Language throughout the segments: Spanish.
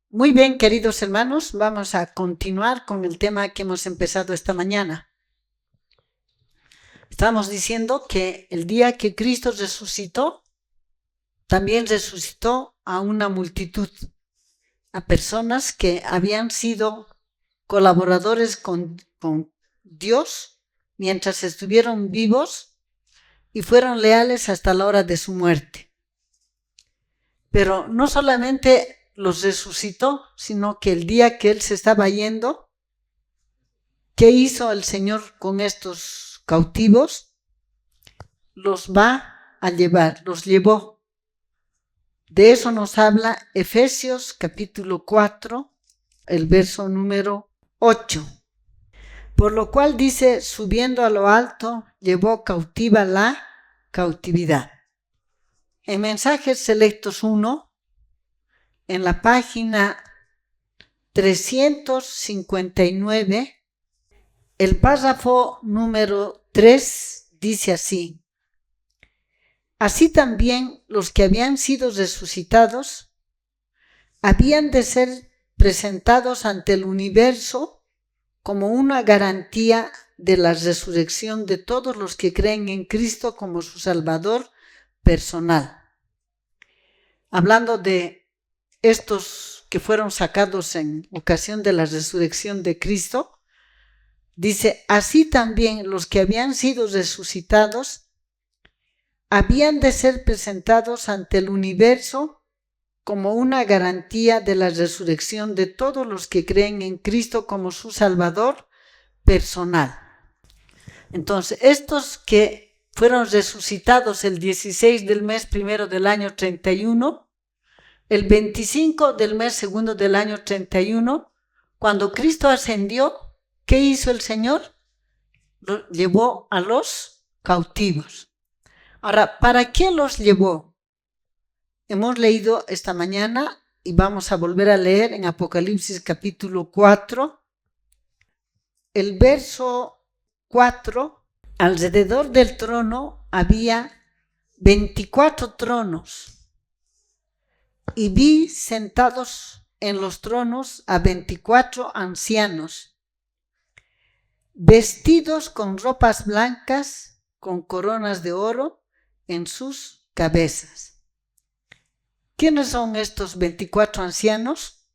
Muy bien, queridos hermanos, vamos a continuar con el tema que hemos empezado esta mañana. Estamos diciendo que el día que Cristo resucitó, también resucitó a una multitud, a personas que habían sido colaboradores con Dios mientras estuvieron vivos y fueron leales hasta la hora de su muerte. Pero no solamente los resucitó, sino que el día que Él se estaba yendo, ¿qué hizo el Señor con estos cautivos? Los va a llevar, los llevó. De eso nos habla Efesios capítulo 4, el verso número 8. Por lo cual dice, subiendo a lo alto, llevó cautiva la cautividad. En Mensajes Selectos 1, en la página 359, el párrafo número 3 dice así: así también los que habían sido resucitados habían de ser presentados ante el universo como una garantía de la resurrección de todos los que creen en Cristo como su Salvador personal. Hablando de estos que fueron sacados en ocasión de la resurrección de Cristo, dice, así también los que habían sido resucitados habían de ser presentados ante el universo como una garantía de la resurrección de todos los que creen en Cristo como su Salvador personal. Entonces, estos que fueron resucitados el 16 del mes primero del año 31, el 25 del mes segundo del año 31, cuando Cristo ascendió, ¿qué hizo el Señor? Lo llevó a los cautivos. Ahora, ¿para qué los llevó? Hemos leído esta mañana y vamos a volver a leer en Apocalipsis capítulo 4, el verso 4. Alrededor del trono había 24 tronos. Y vi sentados en los tronos a 24 ancianos, vestidos con ropas blancas, con coronas de oro en sus cabezas. ¿Quiénes son estos 24 ancianos?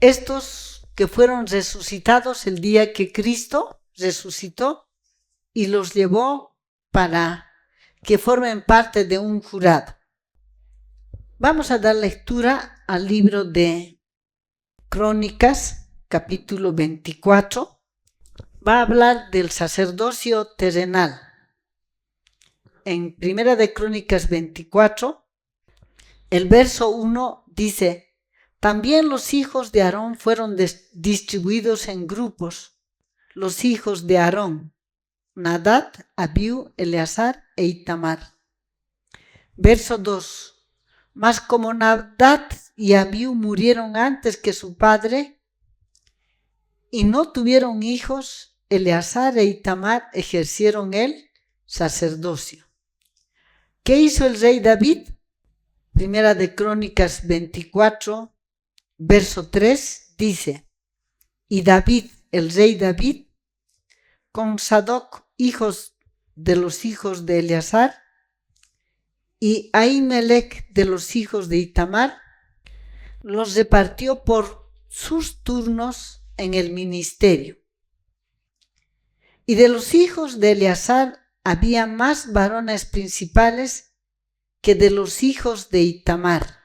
Estos que fueron resucitados el día que Cristo resucitó y los llevó para que formen parte de un jurado. Vamos a dar lectura al libro de Crónicas, capítulo 24. Va a hablar del sacerdocio terrenal. En Primera de Crónicas 24, el verso 1 dice, también los hijos de Aarón fueron distribuidos en grupos. Los hijos de Aarón, Nadab, Abiú, Eleazar e Itamar. Verso 2. Mas como Nadab y Abiú murieron antes que su padre y no tuvieron hijos, Eleazar e Itamar ejercieron el sacerdocio. ¿Qué hizo el rey David? Primera de Crónicas 24, verso 3 dice, y David, el rey David, con Sadoc, hijos de los hijos de Eleazar, y Ahimelech de los hijos de Itamar, los repartió por sus turnos en el ministerio. Y de los hijos de Eleazar había más varones principales que de los hijos de Itamar.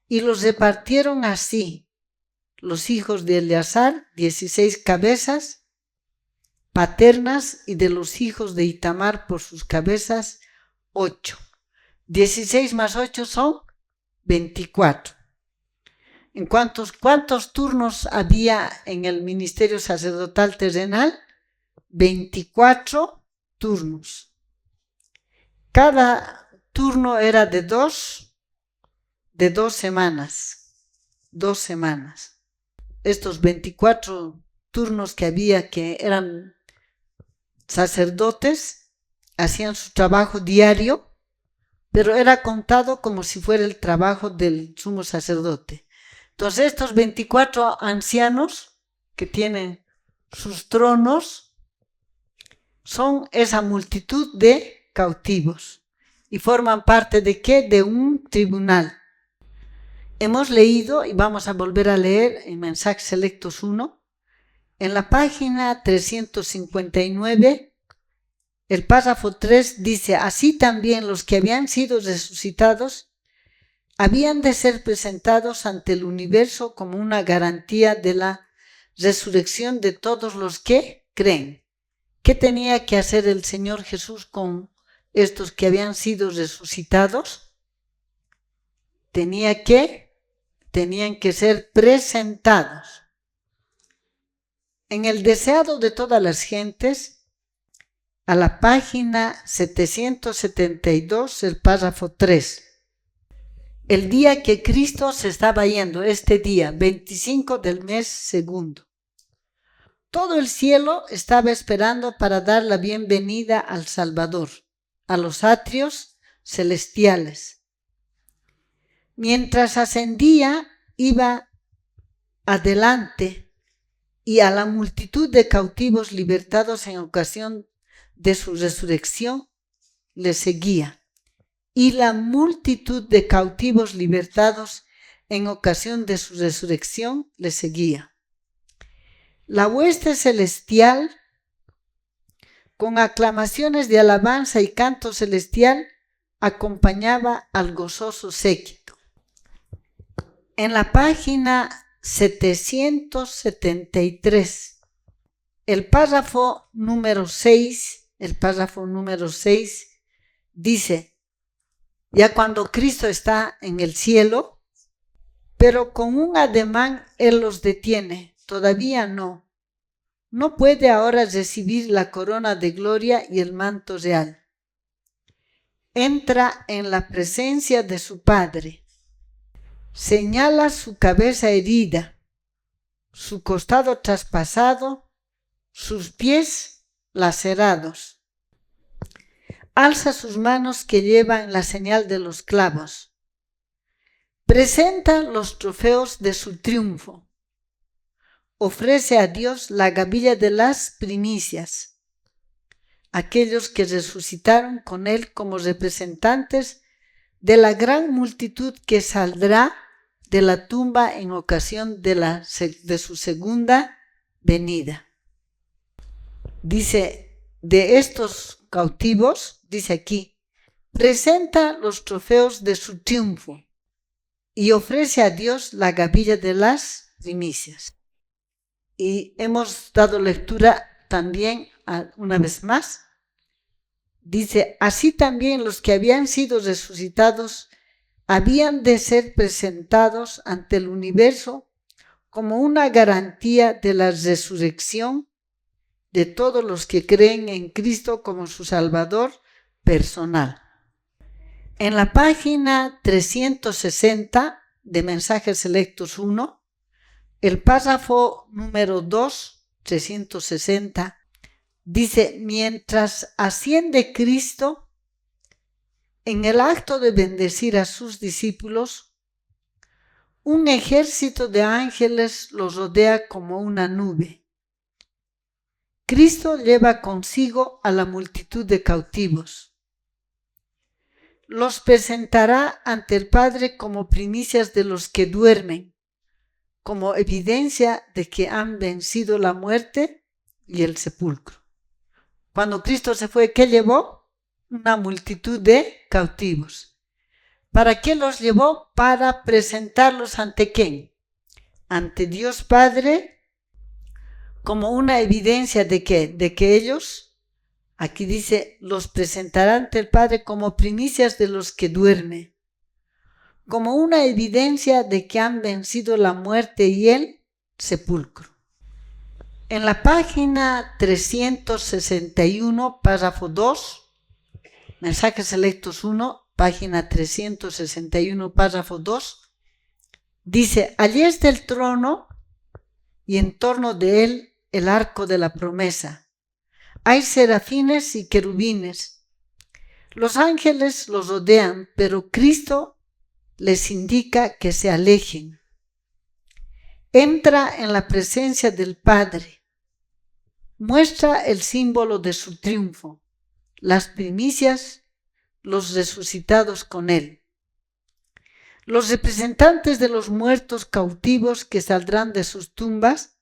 Y los repartieron así: los hijos de Eleazar, 16 cabezas paternas, y de los hijos de Itamar por sus cabezas, 8. 16 más 8 son 24. ¿En cuántos turnos había en el ministerio sacerdotal terrenal? 24 turnos. Cada turno era de dos semanas. 2 semanas. Estos 24 turnos que había, que eran sacerdotes, hacían su trabajo diario, pero era contado como si fuera el trabajo del sumo sacerdote. Entonces estos 24 ancianos que tienen sus tronos son esa multitud de cautivos y forman parte ¿de qué? De un tribunal. Hemos leído y vamos a volver a leer en Mensajes Selectos 1, en la página 359, el párrafo 3 dice: así también los que habían sido resucitados habían de ser presentados ante el universo como una garantía de la resurrección de todos los que creen. ¿Qué tenía que hacer el Señor Jesús con estos que habían sido resucitados? Tenían que ser presentados. En el deseado de todas las gentes, a la página 772, el párrafo 3. El día que Cristo se estaba yendo, este día, 25 del mes segundo. Todo el cielo estaba esperando para dar la bienvenida al Salvador, a los atrios celestiales. Mientras ascendía, iba adelante y a la multitud de cautivos libertados en ocasión de su resurrección le seguía. Y la multitud de cautivos libertados en ocasión de su resurrección le seguía. La hueste celestial, con aclamaciones de alabanza y canto celestial, acompañaba al gozoso séquito. En la página 773, el párrafo número 6 dice: ya cuando Cristo está en el cielo, pero con un ademán Él los detiene. Todavía no. No puede ahora recibir la corona de gloria y el manto real. Entra en la presencia de su Padre. Señala su cabeza herida, su costado traspasado, sus pies lacerados. Alza sus manos que llevan la señal de los clavos. Presenta los trofeos de su triunfo. Ofrece a Dios la gavilla de las primicias. Aquellos que resucitaron con Él como representantes de la gran multitud que saldrá de la tumba en ocasión de su segunda venida. Dice, de estos cautivos, dice aquí, presenta los trofeos de su triunfo y ofrece a Dios la gavilla de las primicias. Y hemos dado lectura también una vez más. Dice, así también los que habían sido resucitados habían de ser presentados ante el universo como una garantía de la resurrección de todos los que creen en Cristo como su Salvador personal. En la página 360 de Mensajes Selectos 1, el párrafo número 2, 360, dice: mientras asciende Cristo, en el acto de bendecir a sus discípulos, un ejército de ángeles los rodea como una nube. Cristo lleva consigo a la multitud de cautivos. Los presentará ante el Padre como primicias de los que duermen, como evidencia de que han vencido la muerte y el sepulcro. Cuando Cristo se fue, ¿qué llevó? Una multitud de cautivos. ¿Para qué los llevó? Para presentarlos ante ¿quién? Ante Dios Padre, como una evidencia de ¿qué? De que ellos, aquí dice, los presentará ante el Padre como primicias de los que duermen, como una evidencia de que han vencido la muerte y el sepulcro. En la página 361, párrafo 2, Mensajes Selectos 1, página 361, párrafo 2, dice: allí está el trono y en torno de él el arco de la promesa. Hay serafines y querubines. Los ángeles los rodean, pero Cristo les indica que se alejen. entra en la presencia del Padre, muestra el símbolo de su triunfo, las primicias, los resucitados con él, los representantes de los muertos cautivos que saldrán de sus tumbas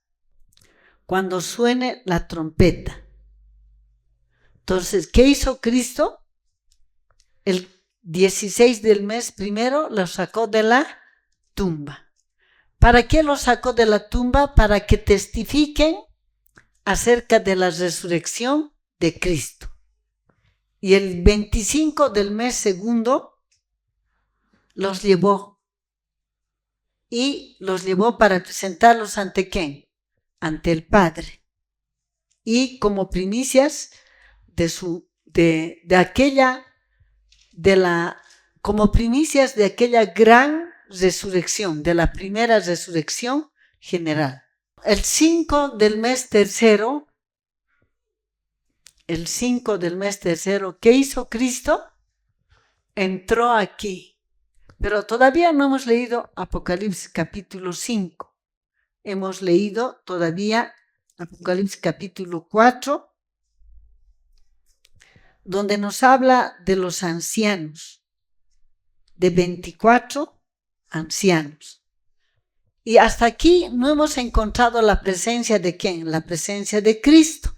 cuando suene la trompeta. Entonces, ¿qué hizo Cristo? El 16 del mes primero lo sacó de la tumba. ¿Para qué lo sacó de la tumba? Para que testifiquen acerca de la resurrección de Cristo. Y el 25 del mes segundo los llevó. Y los llevó para presentarlos ante ¿quién? Ante el Padre. Y como primicias como primicias de aquella gran resurrección, de la primera resurrección general. El 5 del mes tercero, ¿qué hizo Cristo? Entró aquí. Pero todavía no hemos leído Apocalipsis capítulo 5. Hemos leído todavía Apocalipsis capítulo 4, donde nos habla de los ancianos, de 24 ancianos. Y hasta aquí no hemos encontrado la presencia de ¿quién? La presencia de Cristo.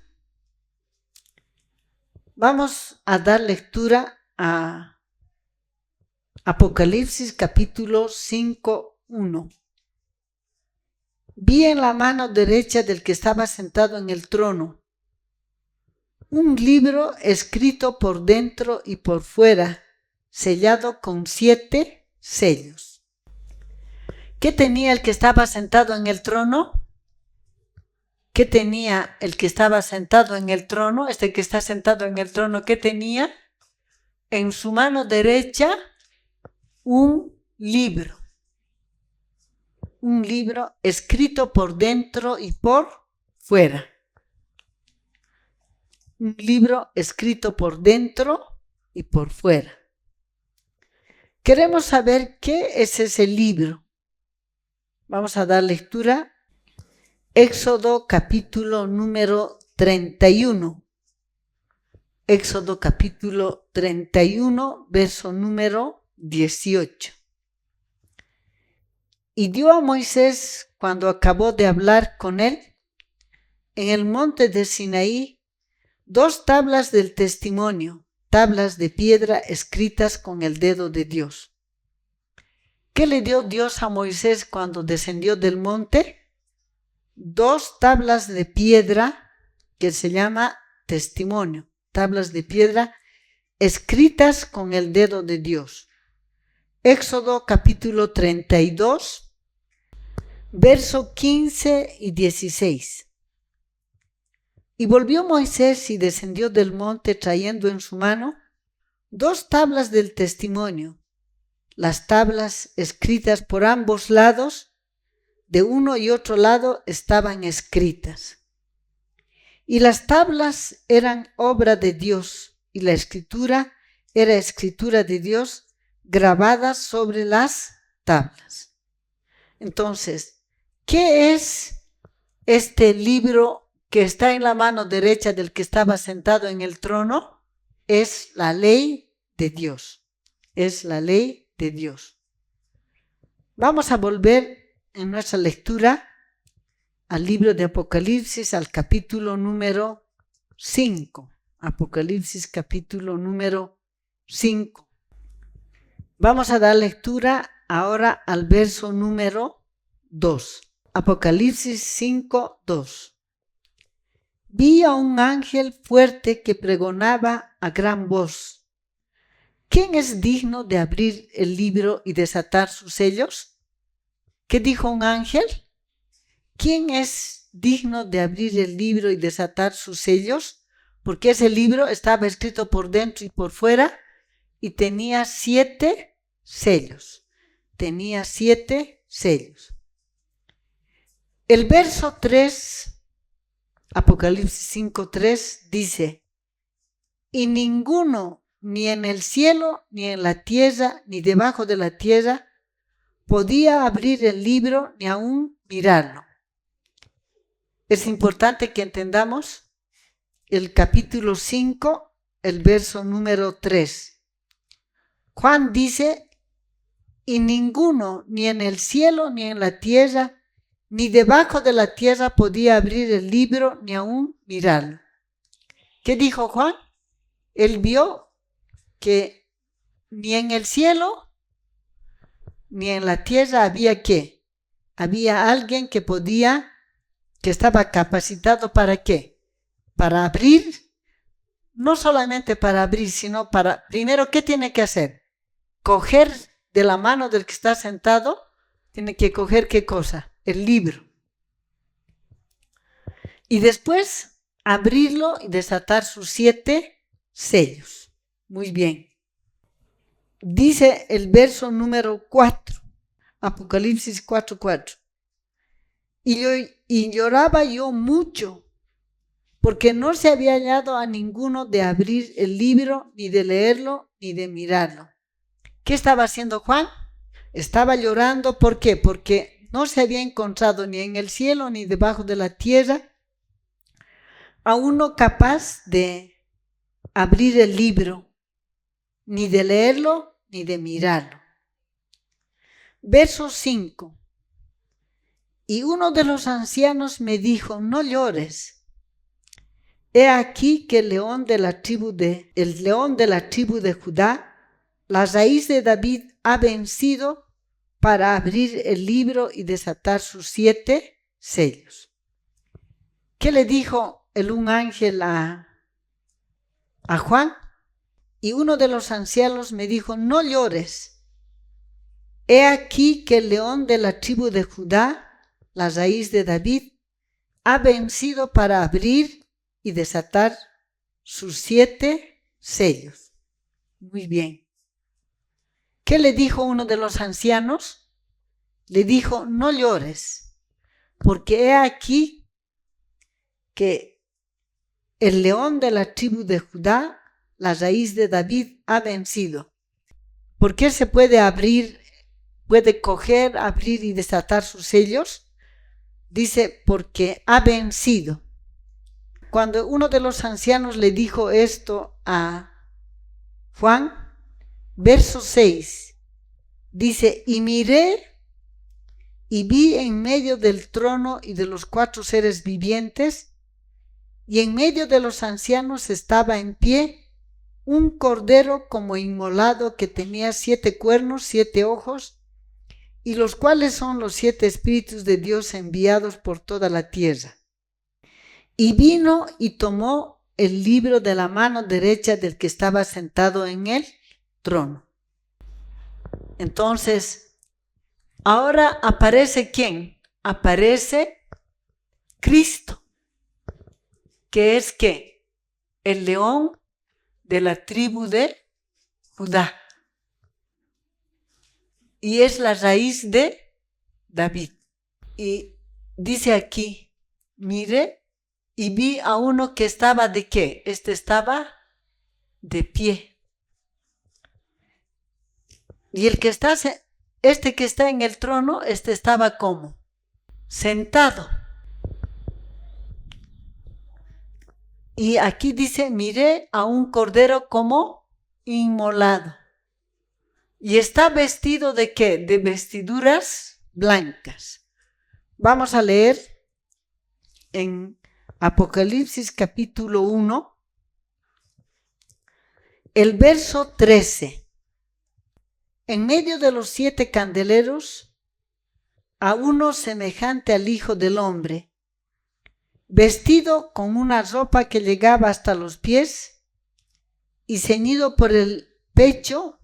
Vamos a dar lectura a Apocalipsis capítulo 5:1. Vi en la mano derecha del que estaba sentado en el trono un libro escrito por dentro y por fuera, sellado con 7 sellos. ¿Qué tenía el que estaba sentado en el trono? ¿Qué tenía el que estaba sentado en el trono? Este que está sentado en el trono, ¿qué tenía? En su mano derecha un libro. Un libro escrito por dentro y por fuera. Un libro escrito por dentro y por fuera. Queremos saber qué es ese libro. Vamos a dar lectura. Éxodo capítulo número 31. Éxodo capítulo 31, verso número 18. Y dio a Moisés, cuando acabó de hablar con él, en el monte de Sinaí, 2 tablas del testimonio, tablas de piedra escritas con el dedo de Dios. ¿Qué le dio Dios a Moisés cuando descendió del monte? 2 tablas de piedra que se llama testimonio, tablas de piedra escritas con el dedo de Dios. Éxodo capítulo 32, verso 15 y 16. Y volvió Moisés y descendió del monte trayendo en su mano 2 tablas del testimonio, las tablas escritas por ambos lados, de uno y otro lado estaban escritas. Y las tablas eran obra de Dios, y la escritura era escritura de Dios grabada sobre las tablas. Entonces, ¿qué es este libro que está en la mano derecha del que estaba sentado en el trono? Es la ley de Dios. Es la ley de Dios. Vamos a volver en nuestra lectura al libro de Apocalipsis, al capítulo número 5. Apocalipsis capítulo número 5. Vamos a dar lectura ahora al verso número 2. Apocalipsis 5, 2. Vi a un ángel fuerte que pregonaba a gran voz: ¿quién es digno de abrir el libro y desatar sus sellos? ¿Qué dijo un ángel? ¿Quién es digno de abrir el libro y desatar sus sellos? Porque ese libro estaba escrito por dentro y por fuera y tenía 7 sellos. Tenía 7 sellos. El verso 3, Apocalipsis 5:3 dice: y ninguno, ni en el cielo, ni en la tierra, ni debajo de la tierra, podía abrir el libro, ni aún mirarlo. Es importante que entendamos el capítulo 5, el verso número 3. Juan dice, y ninguno, ni en el cielo, ni en la tierra, ni debajo de la tierra podía abrir el libro, ni aún mirarlo. ¿Qué dijo Juan? Él vio que ni en el cielo, ni en la tierra había ¿qué? Había alguien que estaba capacitado ¿para qué? Para abrir, no solamente para abrir, sino para, primero, ¿qué tiene que hacer? Coger de la mano del que está sentado, tiene que coger ¿qué cosa? El libro. Y después abrirlo y desatar sus 7 sellos. Muy bien. Dice el verso número 4, Apocalipsis 4:4. Y lloraba yo mucho, porque no se había hallado a ninguno de abrir el libro, ni de leerlo, ni de mirarlo. ¿Qué estaba haciendo Juan? Estaba llorando, ¿por qué? Porque no se había encontrado ni en el cielo, ni debajo de la tierra, a uno capaz de abrir el libro, ni de leerlo, ni de mirarlo. Verso 5. Y uno de los ancianos me dijo, no llores. He aquí que el león de la tribu de Judá, la raíz de David, ha vencido para abrir el libro y desatar sus 7 sellos. ¿Qué le dijo un ángel a Juan? Y uno de los ancianos me dijo, no llores. He aquí que el león de la tribu de Judá, la raíz de David, ha vencido para abrir y desatar sus 7 sellos. Muy bien. ¿Qué le dijo uno de los ancianos? Le dijo, no llores, porque he aquí que el león de la tribu de Judá, la raíz de David, ha vencido. ¿Por qué se puede coger, abrir y desatar sus sellos? Dice, porque ha vencido. Cuando uno de los ancianos le dijo esto a Juan, verso 6, dice, y miré y vi en medio del trono y de los 4 seres vivientes, y en medio de los ancianos estaba en pie un cordero como inmolado que tenía 7 cuernos, 7 ojos, y los cuales son los 7 espíritus de Dios enviados por toda la tierra. Y vino y tomó el libro de la mano derecha del que estaba sentado en el trono. Entonces, ahora aparece ¿quién? Aparece Cristo, que es ¿qué? El león de la tribu de Judá. Y es la raíz de David. Y dice aquí, mire, y vi a uno que estaba ¿de qué? Estaba de pie. Y que está en el trono, estaba ¿cómo? Sentado. Y aquí dice, miré a un cordero como inmolado. Y está vestido ¿de qué? De vestiduras blancas. Vamos a leer en Apocalipsis capítulo 1, el verso 13. En medio de los 7 candeleros, a uno semejante al Hijo del Hombre, vestido con una ropa que llegaba hasta los pies y ceñido por el pecho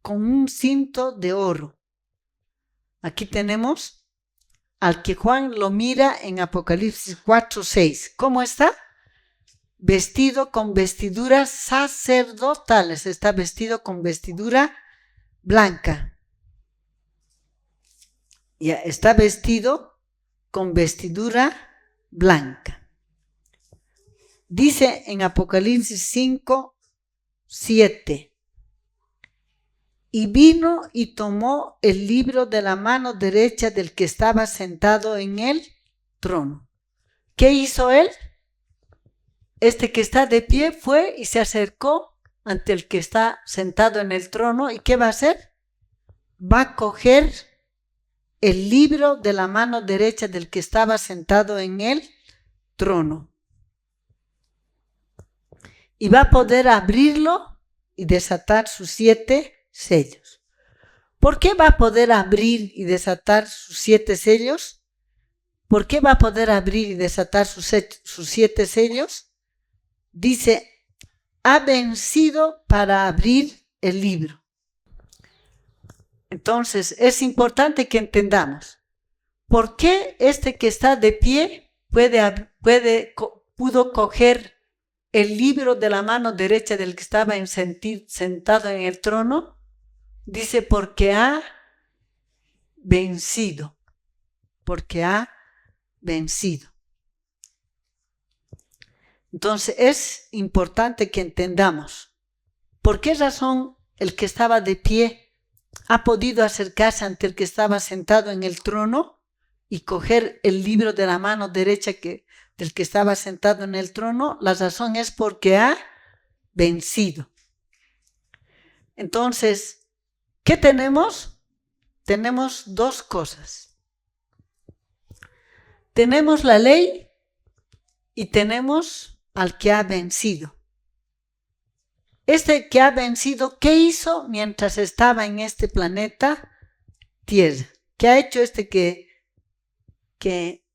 con un cinto de oro. Aquí tenemos al que Juan lo mira en Apocalipsis 4:6. ¿Cómo está? Vestido con vestiduras sacerdotales. Está vestido con vestidura blanca. Ya está vestido con vestidura blanca. Dice en Apocalipsis 5:7. y vino y tomó el libro de la mano derecha del que estaba sentado en el trono. ¿Qué hizo él? Este que está de pie fue y se acercó ante el que está sentado en el trono. ¿Y qué va a hacer? Va a coger el libro de la mano derecha del que estaba sentado en el trono. Y va a poder abrirlo y desatar sus 7 sellos. ¿Por qué va a poder abrir y desatar sus 7 sellos? ¿Por qué va a poder abrir y desatar sus 7 sellos? Dice, ha vencido para abrir el libro. Entonces, es importante que entendamos por qué este que está de pie pudo coger el libro de la mano derecha del que estaba sentado en el trono. Dice, porque ha vencido. Porque ha vencido. Entonces es importante que entendamos por qué razón el que estaba de pie ha podido acercarse ante el que estaba sentado en el trono y coger el libro de la mano derecha del que estaba sentado en el trono. La razón es porque ha vencido. Entonces, ¿qué tenemos? Tenemos 2 cosas. Tenemos la ley y tenemos al que ha vencido. Este que ha vencido, ¿qué hizo mientras estaba en este planeta Tierra? ¿Qué ha hecho este que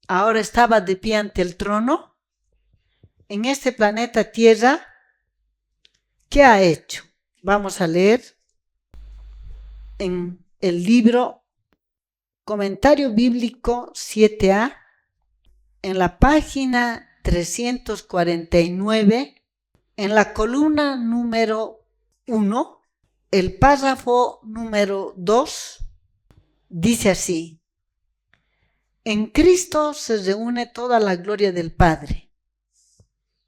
ahora estaba de pie ante el trono? En este planeta Tierra, ¿qué ha hecho? Vamos a leer en el libro Comentario Bíblico 7a, en la página 349, en la columna número 1, el párrafo número 2, dice así: en Cristo se reúne toda la gloria del Padre.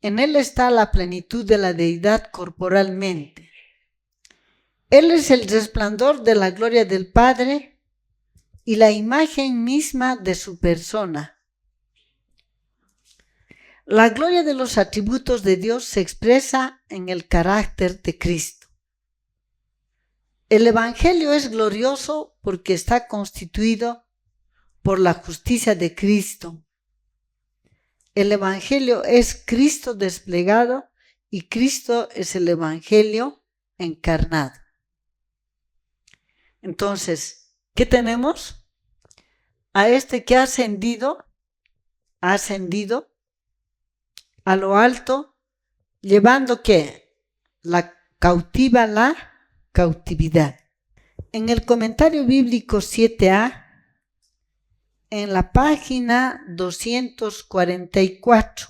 En Él está la plenitud de la deidad corporalmente. Él es el resplandor de la gloria del Padre y la imagen misma de su persona. La gloria de los atributos de Dios se expresa en el carácter de Cristo. El Evangelio es glorioso porque está constituido por la justicia de Cristo. El Evangelio es Cristo desplegado y Cristo es el Evangelio encarnado. Entonces, ¿qué tenemos? A este que ha ascendido a lo alto, llevando ¿qué? La cautividad. En el comentario bíblico 7a, en la página 244,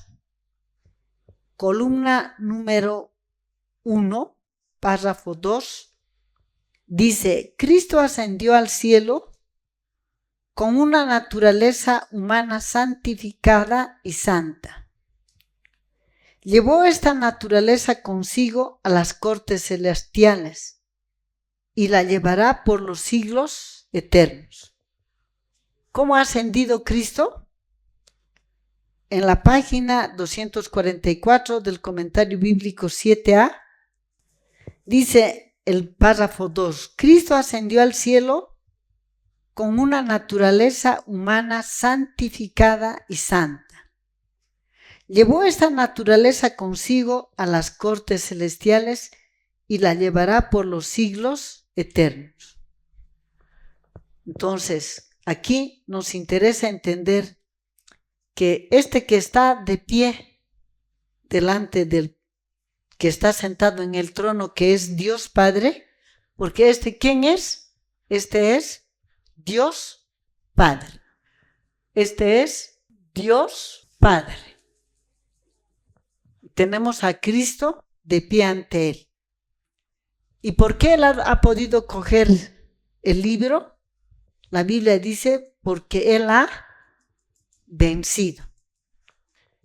columna número 1, párrafo 2, dice: Cristo ascendió al cielo con una naturaleza humana santificada y santa. Llevó esta naturaleza consigo a las cortes celestiales y la llevará por los siglos eternos. ¿Cómo ha ascendido Cristo? En la página 244 del comentario bíblico 7a, dice el párrafo 2: Cristo ascendió al cielo con una naturaleza humana santificada y santa. Llevó esta naturaleza consigo a las cortes celestiales y la llevará por los siglos eternos. Entonces, aquí nos interesa entender que este que está de pie delante del que está sentado en el trono, que es Dios Padre, porque ¿quién es? Este es Dios Padre. Este es Dios Padre. Tenemos a Cristo de pie ante Él. ¿Y por qué Él ha podido coger el libro? La Biblia dice, porque Él ha vencido.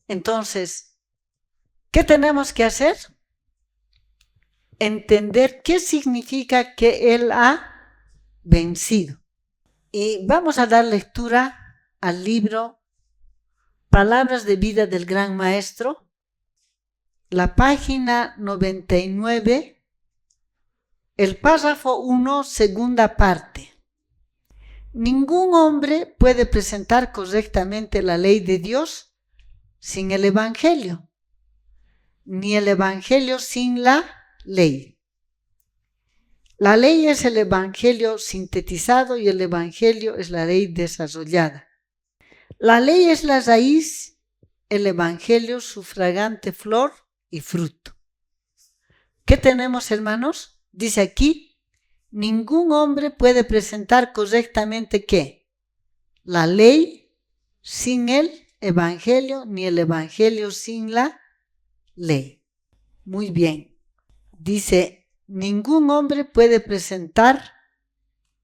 Entonces, ¿qué tenemos que hacer? entender qué significa que Él ha vencido. Y vamos a dar lectura al libro Palabras de Vida del Gran Maestro, la página 99, el párrafo 1, segunda parte. Ningún hombre puede presentar correctamente la ley de Dios sin el Evangelio, ni el Evangelio sin la ley. La ley es el Evangelio sintetizado y el Evangelio es la ley desarrollada. La ley es la raíz, el Evangelio su fragante flor y fruto. ¿Qué tenemos, hermanos? Dice aquí, ningún hombre puede presentar correctamente ¿qué? La ley sin el Evangelio, ni el Evangelio sin la ley. Muy bien. Dice, ningún hombre puede presentar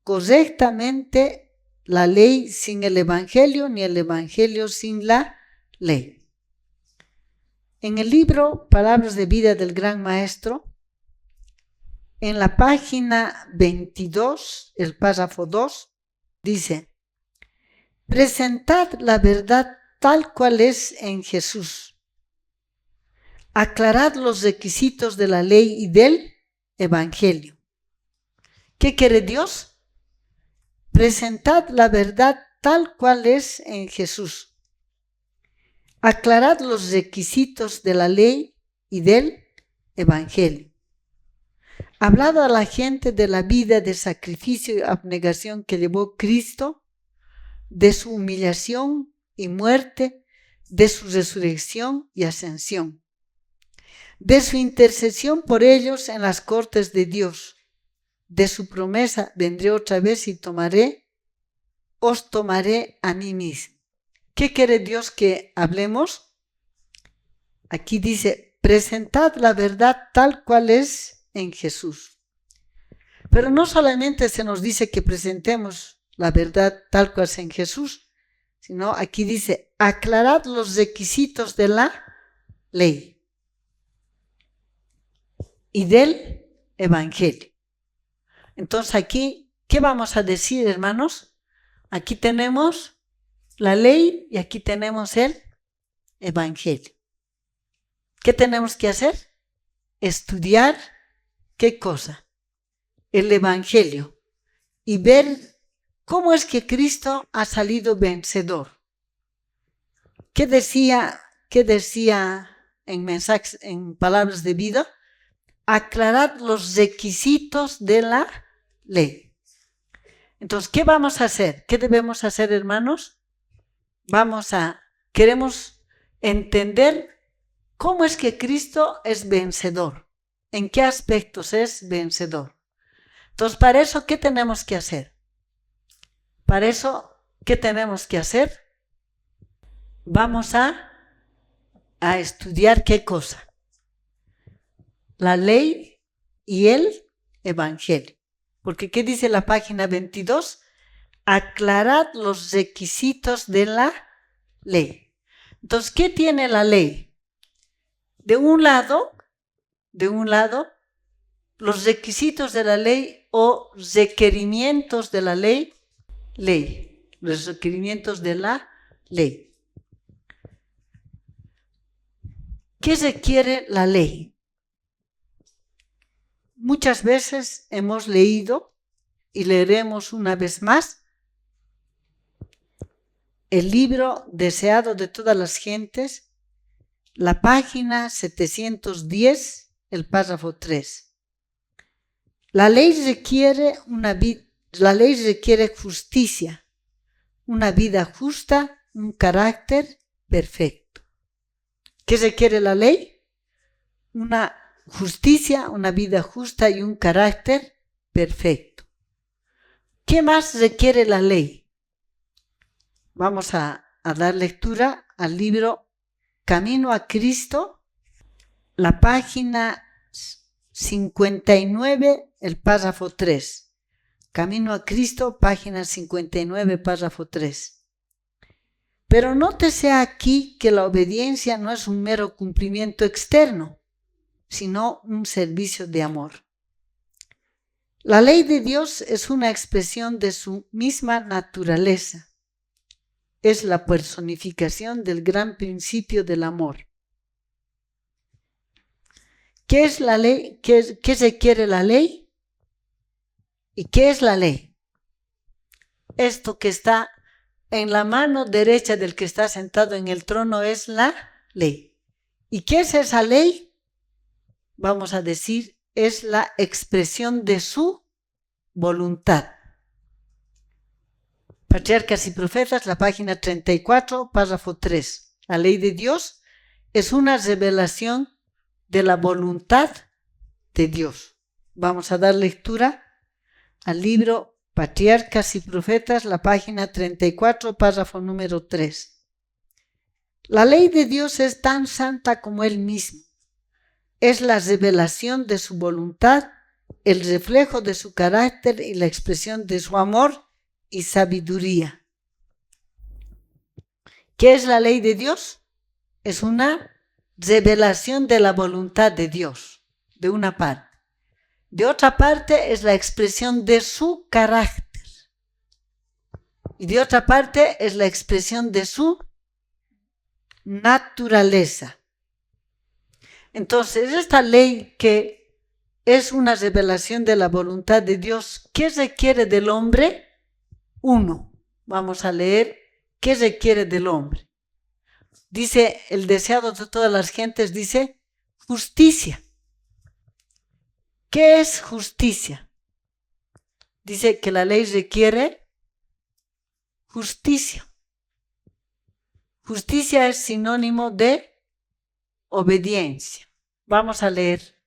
correctamente la ley sin el Evangelio, ni el Evangelio sin la ley. En el libro Palabras de Vida del Gran Maestro, en la página 22, el párrafo 2, dice, presentad la verdad tal cual es en Jesús. Aclarad los requisitos de la ley y del Evangelio. ¿Qué quiere Dios? Presentad la verdad tal cual es en Jesús. Aclarad los requisitos de la ley y del Evangelio. Hablad a la gente de la vida de sacrificio y abnegación que llevó Cristo, de su humillación y muerte, de su resurrección y ascensión, de su intercesión por ellos en las cortes de Dios, de su promesa, vendré otra vez y os tomaré a mí mismo. ¿Qué quiere Dios que hablemos? Aquí dice, presentad la verdad tal cual es en Jesús. Pero no solamente se nos dice que presentemos la verdad tal cual es en Jesús, sino aquí dice, aclarad los requisitos de la ley y del Evangelio. Entonces aquí, ¿qué vamos a decir, hermanos? Aquí tenemos la ley y aquí tenemos el Evangelio. ¿Qué tenemos que hacer? Estudiar, ¿qué cosa? El Evangelio y ver cómo es que Cristo ha salido vencedor. ¿Qué decía en mensajes, en Palabras de Vida? Aclarad los requisitos de la ley. Entonces, ¿qué vamos a hacer? ¿Qué debemos hacer, hermanos? Queremos entender cómo es que Cristo es vencedor, en qué aspectos es vencedor. Entonces, para eso, ¿qué tenemos que hacer? Para eso, ¿qué tenemos que hacer? Vamos a estudiar ¿qué cosa? La ley y el Evangelio. Porque ¿qué dice la página 22? Aclarad los requisitos de la ley. Entonces, ¿qué tiene la ley? De un lado, los requisitos de la ley o requerimientos de la ley, los requerimientos de la ley. ¿Qué requiere la ley? Muchas veces hemos leído y leeremos una vez más el libro deseado de todas las gentes, la página 710, el párrafo 3. La ley requiere justicia, una vida justa, un carácter perfecto. ¿Qué requiere la ley? Una justicia, una vida justa y un carácter perfecto. ¿Qué más requiere la ley? Vamos a dar lectura al libro Camino a Cristo, la página 59, el párrafo 3. Camino a Cristo, página 59, párrafo 3. Pero nótese aquí que la obediencia no es un mero cumplimiento externo, sino un servicio de amor. La ley de Dios es una expresión de su misma naturaleza. Es la personificación del gran principio del amor. ¿Qué es la ley? ¿Qué requiere la ley? ¿Y qué es la ley? Esto que está en la mano derecha del que está sentado en el trono es la ley. ¿Y qué es esa ley? Vamos a decir, es la expresión de su voluntad. Patriarcas y Profetas, la página 34, párrafo 3. La ley de Dios es una revelación de la voluntad de Dios. Vamos a dar lectura al libro Patriarcas y Profetas, la página 34, párrafo número 3. La ley de Dios es tan santa como Él mismo. Es la revelación de su voluntad, el reflejo de su carácter y la expresión de su amor y sabiduría. ¿Qué es la ley de Dios? Es una revelación de la voluntad de Dios, de una parte. De otra parte es la expresión de su carácter. Y de otra parte es la expresión de su naturaleza. Entonces, esta ley que es una revelación de la voluntad de Dios, ¿qué requiere del hombre? Uno, vamos a leer, ¿qué requiere del hombre? Dice, el deseado de todas las gentes, dice, justicia. ¿Qué es justicia? Dice que la ley requiere justicia. Justicia es sinónimo de obediencia. Vamos a leer.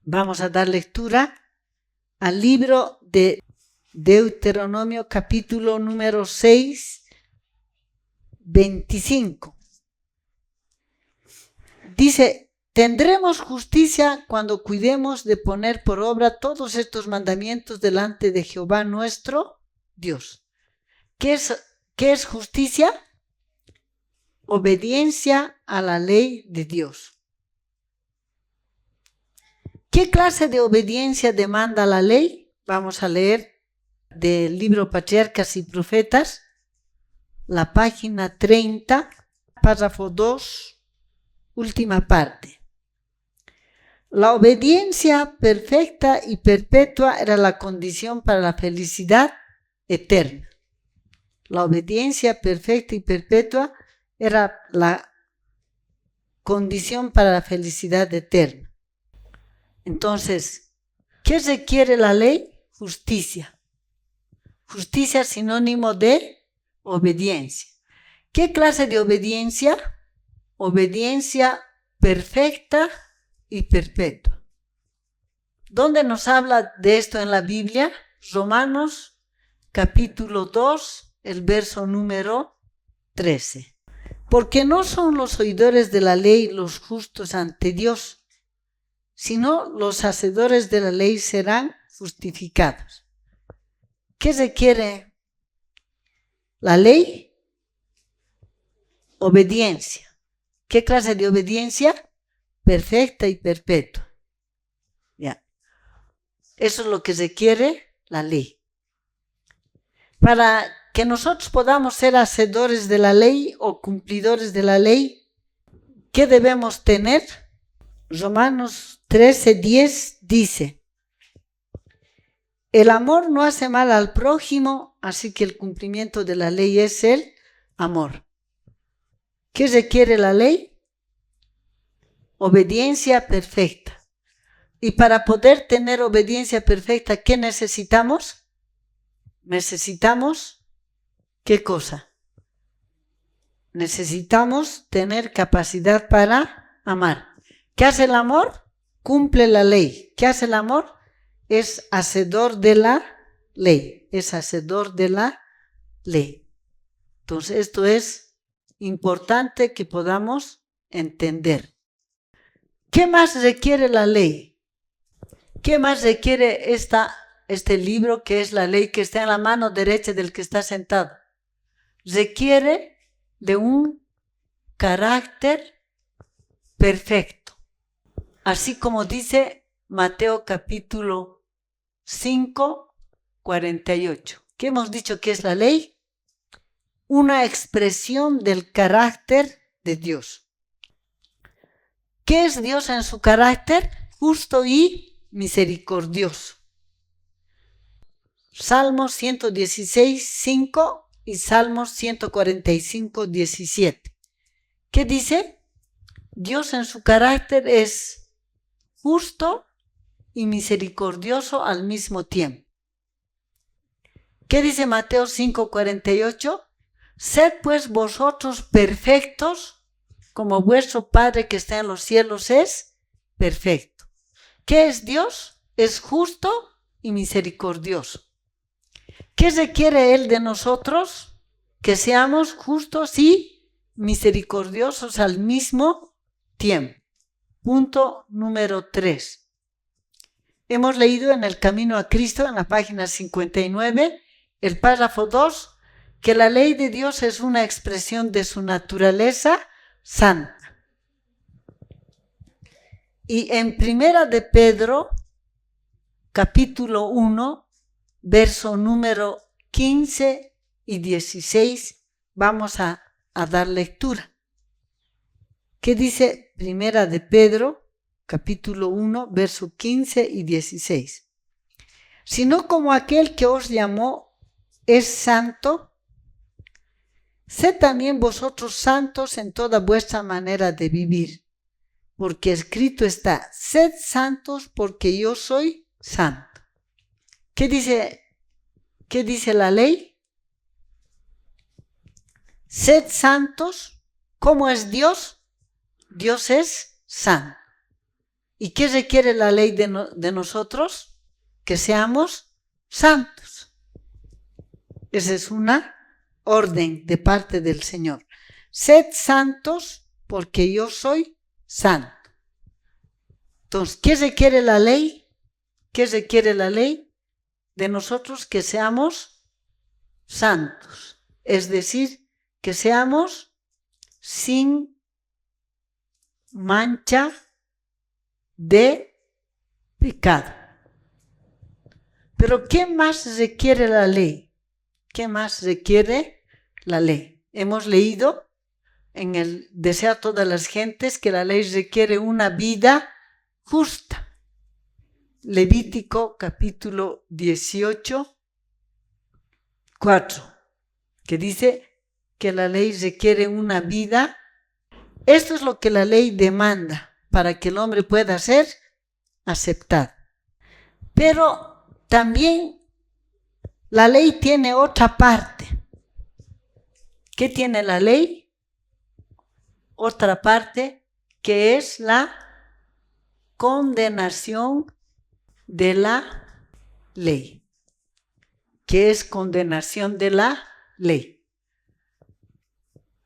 Vamos a dar lectura al libro de Deuteronomio, capítulo número 6, 25. Dice, tendremos justicia cuando cuidemos de poner por obra todos estos mandamientos delante de Jehová nuestro Dios. ¿Qué es justicia? Obediencia a la ley de Dios. ¿Qué clase de obediencia demanda la ley? Vamos a leer del libro Patriarcas y Profetas, la página 30, párrafo 2, última parte. La obediencia perfecta y perpetua era la condición para la felicidad eterna. La obediencia perfecta y perpetua era la condición para la felicidad eterna. Entonces, ¿qué requiere la ley? Justicia. Justicia es sinónimo de obediencia. ¿Qué clase de obediencia? Obediencia perfecta y perpetua. ¿Dónde nos habla de esto en la Biblia? Romanos, capítulo 2, el verso número 13. Porque no son los oidores de la ley los justos ante Dios, sino los hacedores de la ley serán justificados. ¿Qué requiere la ley? Obediencia. ¿Qué clase de obediencia? Perfecta y perpetua. Ya. Eso es lo que requiere la ley. Para que nosotros podamos ser hacedores de la ley o cumplidores de la ley, ¿qué debemos tener? Romanos 13:10 dice, el amor no hace mal al prójimo, así que el cumplimiento de la ley es el amor. ¿Qué requiere la ley? Obediencia perfecta. Y para poder tener obediencia perfecta, ¿qué necesitamos? Necesitamos, ¿qué cosa? Necesitamos tener capacidad para amar. ¿Qué hace el amor? Cumple la ley. ¿Qué hace el amor? Es hacedor de la ley. Es hacedor de la ley. Entonces, esto es importante que podamos entender. ¿Qué más requiere la ley? ¿Qué más requiere este libro que es la ley que está en la mano derecha del que está sentado? Requiere de un carácter perfecto. Así como dice Mateo capítulo 5, 48. ¿Qué hemos dicho que es la ley? Una expresión del carácter de Dios. ¿Qué es Dios en su carácter? Justo y misericordioso. Salmos 116, 5 y Salmos 145, 17. ¿Qué dice? Dios en su carácter es justo y misericordioso al mismo tiempo. ¿Qué dice Mateo 5, 48? Sed pues vosotros perfectos, como vuestro Padre que está en los cielos es perfecto. ¿Qué es Dios? Es justo y misericordioso. ¿Qué requiere Él de nosotros? Que seamos justos y misericordiosos al mismo tiempo. Punto número 3. Hemos leído en El Camino a Cristo, en la página 59, el párrafo 2, que la ley de Dios es una expresión de su naturaleza santa. Y en Primera de Pedro, capítulo 1, verso número 15 y 16, vamos a dar lectura. ¿Qué dice Primera de Pedro, capítulo 1, verso 15 y 16? Sino como aquel que os llamó es santo, sed también vosotros santos en toda vuestra manera de vivir, porque escrito está, sed santos porque yo soy santo. ¿Qué dice la ley? Sed santos. ¿Cómo es Dios? Dios es santo. ¿Y qué requiere la ley de nosotros? Que seamos santos. Esa es una orden de parte del Señor. Sed santos porque yo soy santo. Entonces, ¿qué requiere la ley? ¿Qué requiere la ley? De nosotros que seamos santos, es decir, que seamos sin mancha de pecado. Pero ¿qué más requiere la ley? ¿Qué más requiere la ley? Hemos leído en el Deseo a todas las gentes que la ley requiere una vida justa. Levítico capítulo 18, 4, que dice que la ley requiere una vida. Esto es lo que la ley demanda para que el hombre pueda ser aceptado. Pero también la ley tiene otra parte. ¿Qué tiene la ley? Otra parte que es la condenación de la ley. ¿Qué es condenación de la ley?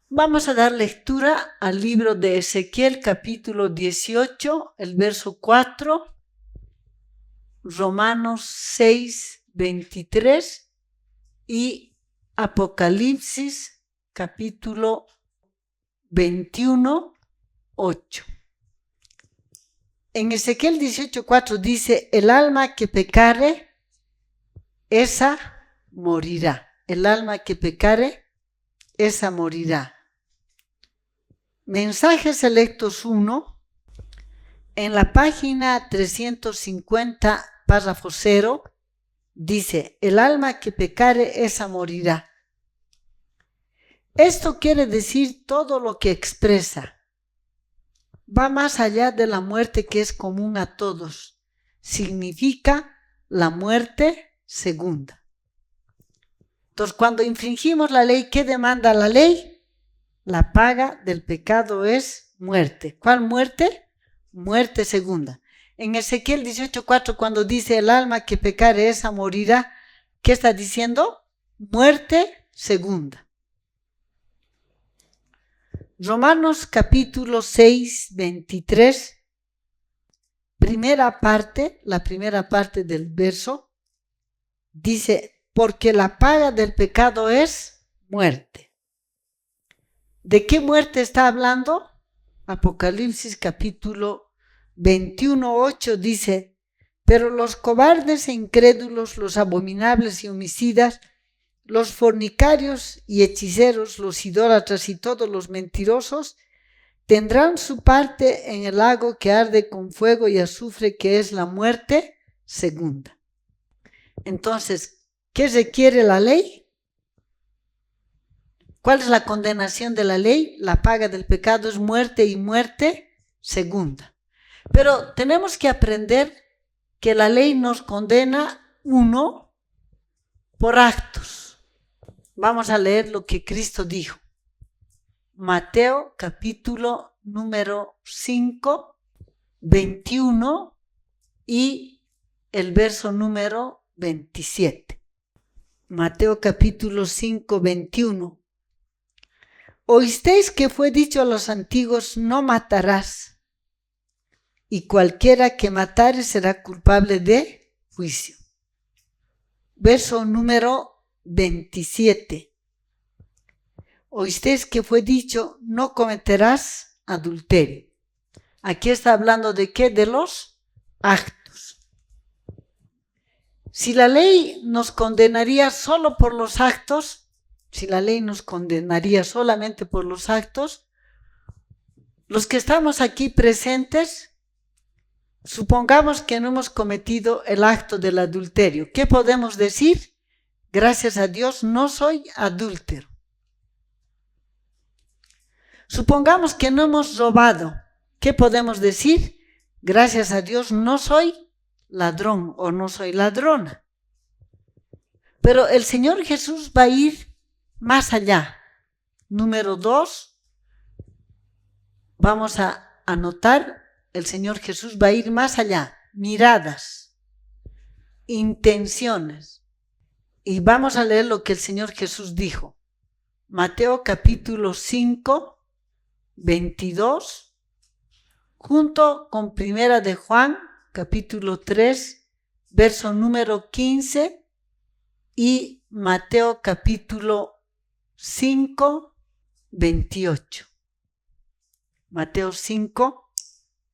Vamos a dar lectura al libro de Ezequiel capítulo 18, el verso 4, Romanos 6, 23 y Apocalipsis capítulo 21, 8. En Ezequiel 18:4 dice, el alma que pecare, esa morirá. El alma que pecare, esa morirá. Mensajes Selectos 1, en la página 350, párrafo 0, dice, el alma que pecare, esa morirá. Esto quiere decir todo lo que expresa. Va más allá de la muerte que es común a todos. Significa la muerte segunda. Entonces, cuando infringimos la ley, ¿qué demanda la ley? La paga del pecado es muerte. ¿Cuál muerte? Muerte segunda. En Ezequiel 18:4, cuando dice el alma que pecare esa morirá, ¿qué está diciendo? Muerte segunda. Romanos capítulo 6, 23, la primera parte del verso, dice, porque la paga del pecado es muerte. ¿De qué muerte está hablando? Apocalipsis capítulo 21:8 dice: pero los cobardes e incrédulos, los abominables y homicidas, los fornicarios y hechiceros, los idólatras y todos los mentirosos, tendrán su parte en el lago que arde con fuego y azufre, que es la muerte segunda. Entonces, ¿qué requiere la ley? ¿Cuál es la condenación de la ley? La paga del pecado es muerte, y muerte segunda. Pero tenemos que aprender que la ley nos condena, uno, por actos. Vamos a leer lo que Cristo dijo. Mateo capítulo número 5, 21 y el verso número 27. Mateo capítulo 5, 21. Oísteis que fue dicho a los antiguos: no matarás, y cualquiera que matare será culpable de juicio. Verso número 27. Oísteis que fue dicho: no cometerás adulterio. Aquí está hablando de ¿qué? De los actos. Si la ley nos condenaría solo por los actos, si la ley nos condenaría solamente por los actos, los que estamos aquí presentes, supongamos que no hemos cometido el acto del adulterio. ¿Qué podemos decir? Gracias a Dios no soy adúltero. Supongamos que no hemos robado. ¿Qué podemos decir? Gracias a Dios no soy ladrón o no soy ladrona. Pero el Señor Jesús va a ir más allá. Número 2, vamos a anotar, el Señor Jesús va a ir más allá. Miradas, intenciones. Y vamos a leer lo que el Señor Jesús dijo. Mateo capítulo 5, 22, junto con Primera de Juan, capítulo 3, verso número 15, y Mateo capítulo 5, 28. Mateo 5,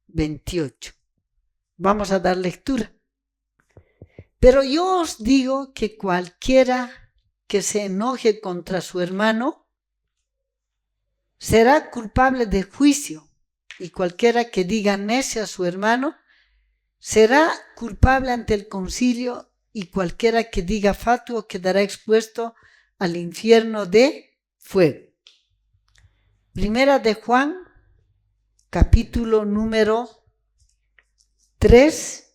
28. Vamos a dar lectura. Pero yo os digo que cualquiera que se enoje contra su hermano será culpable de juicio, y cualquiera que diga necio a su hermano será culpable ante el concilio, y cualquiera que diga fatuo quedará expuesto al infierno de fuego. Primera de Juan, capítulo número 3,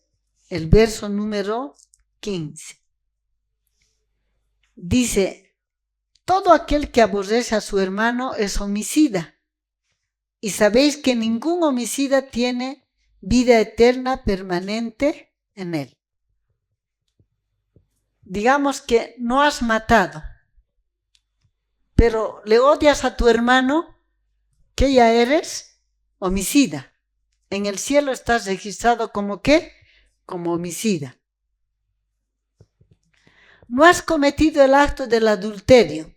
el verso número 15. Dice: todo aquel que aborrece a su hermano es homicida, y sabéis que ningún homicida tiene vida eterna permanente en él. Digamos que no has matado, pero le odias a tu hermano, ¿qué ya eres? Homicida. En el cielo estás registrado como ¿qué? Como homicida. No has cometido el acto del adulterio,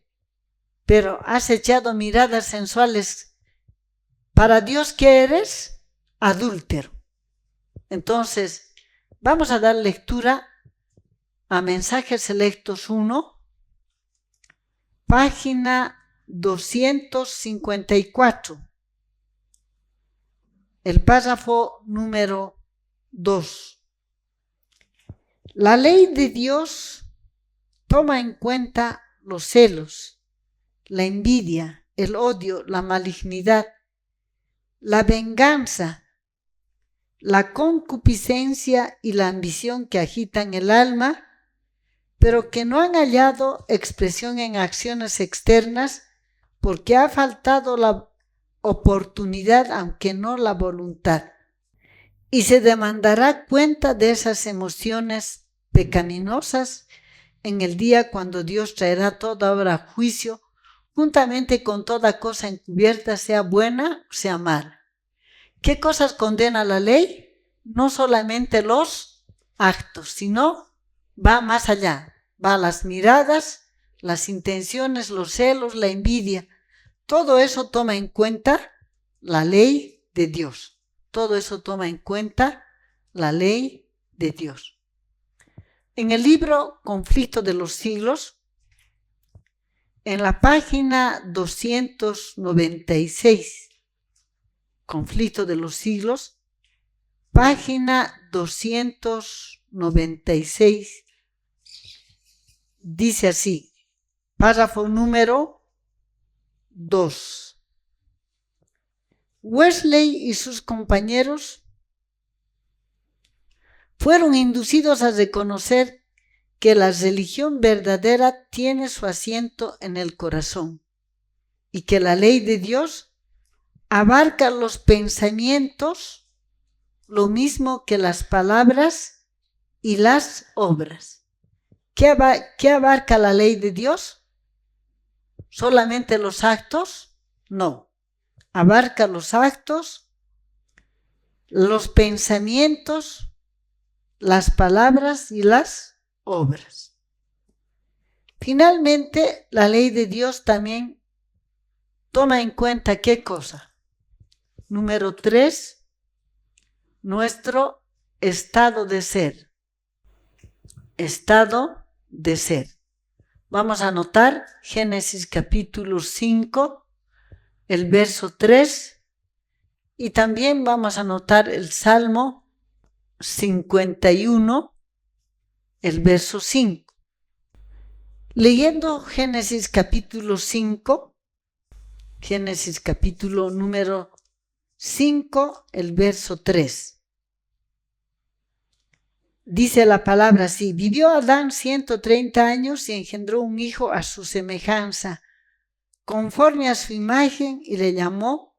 pero has echado miradas sensuales. Para Dios, ¿qué eres? Adúltero. Entonces, vamos a dar lectura a Mensajes Selectos 1, página 254. El párrafo número 2. La ley de Dios toma en cuenta los celos, la envidia, el odio, la malignidad, la venganza, la concupiscencia y la ambición que agitan el alma, pero que no han hallado expresión en acciones externas, porque ha faltado la oportunidad, aunque no la voluntad. Y se demandará cuenta de esas emociones pecaminosas en el día cuando Dios traerá toda obra a juicio, juntamente con toda cosa encubierta, sea buena o sea mala. ¿Qué cosas condena la ley? No solamente los actos, sino va más allá. Va a las miradas, las intenciones, los celos, la envidia. Todo eso toma en cuenta la ley de Dios. Todo eso toma en cuenta la ley de Dios. En el libro Conflicto de los Siglos, en la página 296, Conflicto de los Siglos, página 296, dice así, párrafo número 2. Wesley y sus compañeros fueron inducidos a reconocer que la religión verdadera tiene su asiento en el corazón y que la ley de Dios abarca los pensamientos, lo mismo que las palabras y las obras. ¿Qué abarca la ley de Dios? ¿Solamente los actos? No. Abarca los actos, los pensamientos, las palabras y las obras. Finalmente, la ley de Dios también toma en cuenta ¿qué cosa? Número 3, nuestro estado de ser. Estado de ser. Vamos a anotar Génesis capítulo 5, el verso 3, y también vamos a anotar el Salmo 51, el verso 5. Leyendo Génesis capítulo 5, Génesis capítulo número 5, el verso 3. Dice la palabra así: vivió Adán 130 años y engendró un hijo a su semejanza, conforme a su imagen, y le llamó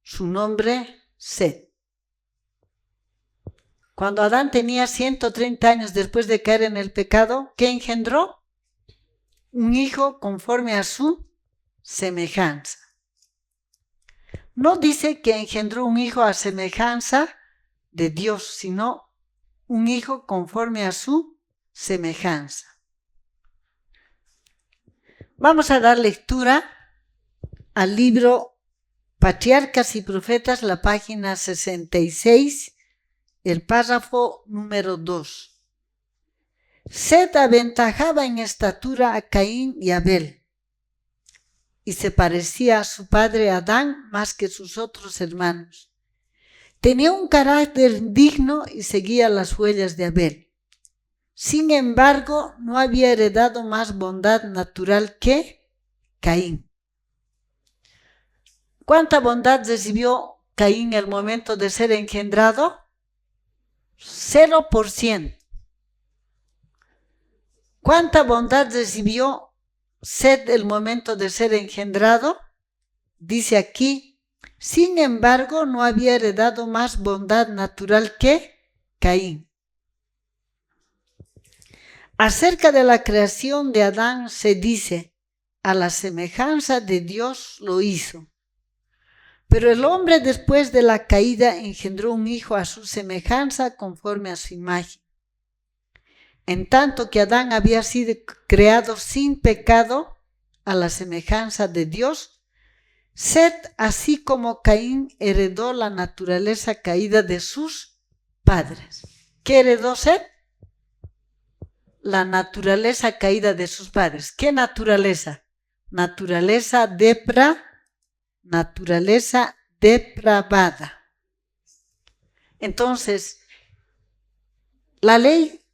su nombre Set. Cuando Adán tenía 130 años después de caer en el pecado, ¿qué engendró? Un hijo conforme a su semejanza. No dice que engendró un hijo a semejanza de Dios, sino un hijo conforme a su semejanza. Vamos a dar lectura al libro Patriarcas y Profetas, la página 66, el párrafo número 2. Set aventajaba en estatura a Caín y Abel, y se parecía a su padre Adán más que sus otros hermanos. Tenía un carácter digno y seguía las huellas de Abel. Sin embargo, no había heredado más bondad natural que Caín. ¿Cuánta bondad recibió Caín en el momento de ser engendrado? 0%. ¿Cuánta bondad recibió Set el momento de ser engendrado? Dice aquí: sin embargo, no había heredado más bondad natural que Caín. Acerca de la creación de Adán se dice: a la semejanza de Dios lo hizo. Pero el hombre, después de la caída, engendró un hijo a su semejanza, conforme a su imagen. En tanto que Adán había sido creado sin pecado, a la semejanza de Dios, Set, así como Caín, heredó la naturaleza caída de sus padres. ¿Qué heredó Set? La naturaleza caída de sus padres. ¿Qué naturaleza? Naturaleza depravada. Entonces, la ley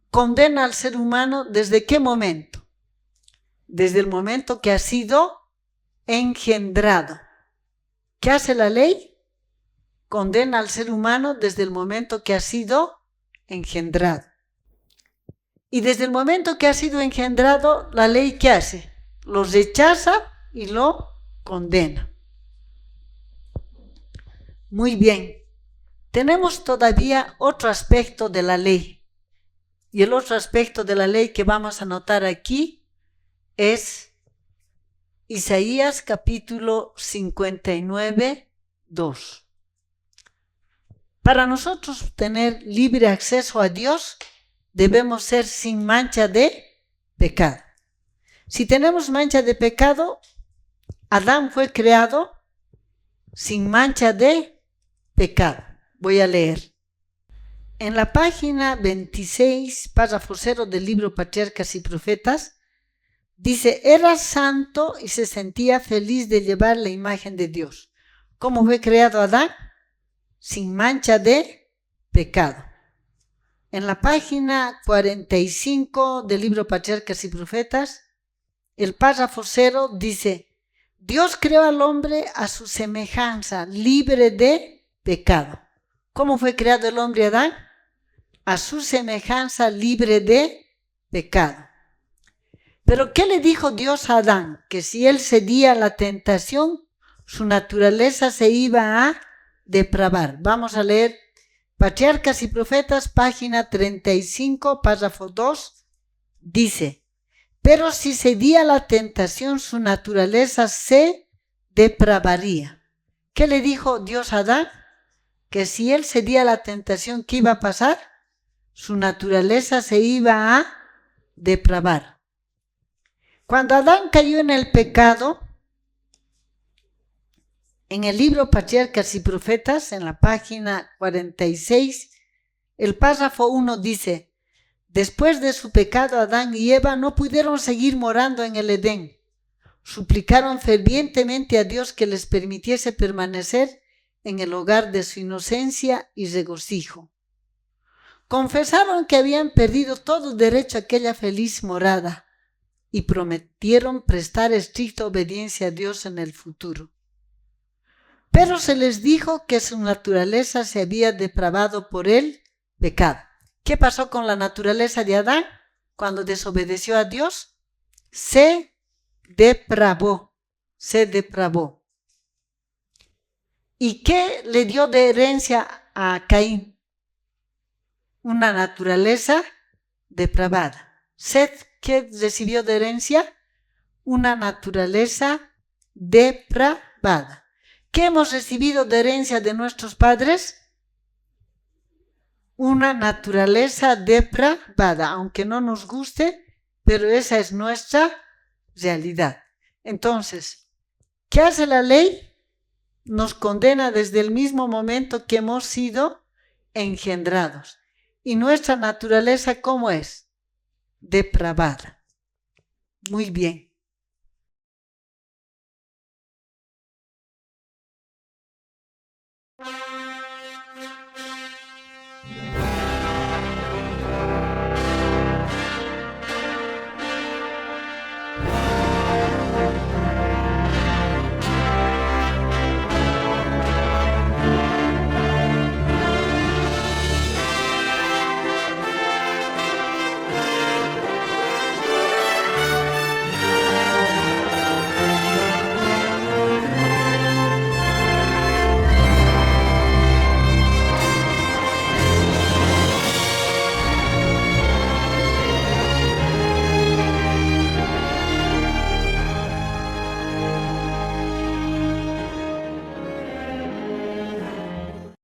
condena al ser humano ¿desde qué momento? Desde el momento que ha sido engendrado. ¿Qué hace la ley? Condena al ser humano desde el momento que ha sido engendrado. Y desde el momento que ha sido engendrado, la ley ¿qué hace? Lo rechaza y lo condena. Muy bien. Tenemos todavía otro aspecto de la ley. Y el otro aspecto de la ley que vamos a notar aquí es Isaías capítulo 59, 2. Para nosotros tener libre acceso a Dios, debemos ser sin mancha de pecado. Si tenemos mancha de pecado, Adán fue creado sin mancha de pecado. Voy a leer. En la página 26, párrafo 0 del libro Patriarcas y Profetas, dice, era santo y se sentía feliz de llevar la imagen de Dios. ¿Cómo fue creado Adán? Sin mancha de pecado. En la página 45 del libro Patriarcas y Profetas, el párrafo 0 dice, Dios creó al hombre a su semejanza, libre de pecado. ¿Cómo fue creado el hombre Adán? A su semejanza, libre de pecado. Pero ¿qué le dijo Dios a Adán? Que si él cedía a la tentación, su naturaleza se iba a depravar. Vamos a leer Patriarcas y Profetas, página 35, párrafo 2, dice, pero si cedía a la tentación, su naturaleza se depravaría. ¿Qué le dijo Dios a Adán? Que si él cedía a la tentación, ¿qué iba a pasar? Su naturaleza se iba a depravar. Cuando Adán cayó en el pecado, en el libro Patriarcas y Profetas, en la página 46, el párrafo 1 dice, después de su pecado, Adán y Eva no pudieron seguir morando en el Edén. Suplicaron fervientemente a Dios que les permitiese permanecer en el hogar de su inocencia y regocijo. Confesaron que habían perdido todo derecho a aquella feliz morada y prometieron prestar estricta obediencia a Dios en el futuro. Pero se les dijo que su naturaleza se había depravado por el pecado. ¿Qué pasó con la naturaleza de Adán cuando desobedeció a Dios? Se depravó. ¿Y qué le dio de herencia a Caín? Una naturaleza depravada. Seth, ¿qué recibió de herencia? Una naturaleza depravada. ¿Qué hemos recibido de herencia de nuestros padres? Una naturaleza depravada, aunque no nos guste, pero esa es nuestra realidad. Entonces, ¿qué hace la ley? Nos condena desde el mismo momento que hemos sido engendrados. ¿Y nuestra naturaleza cómo es? Depravada. Muy bien.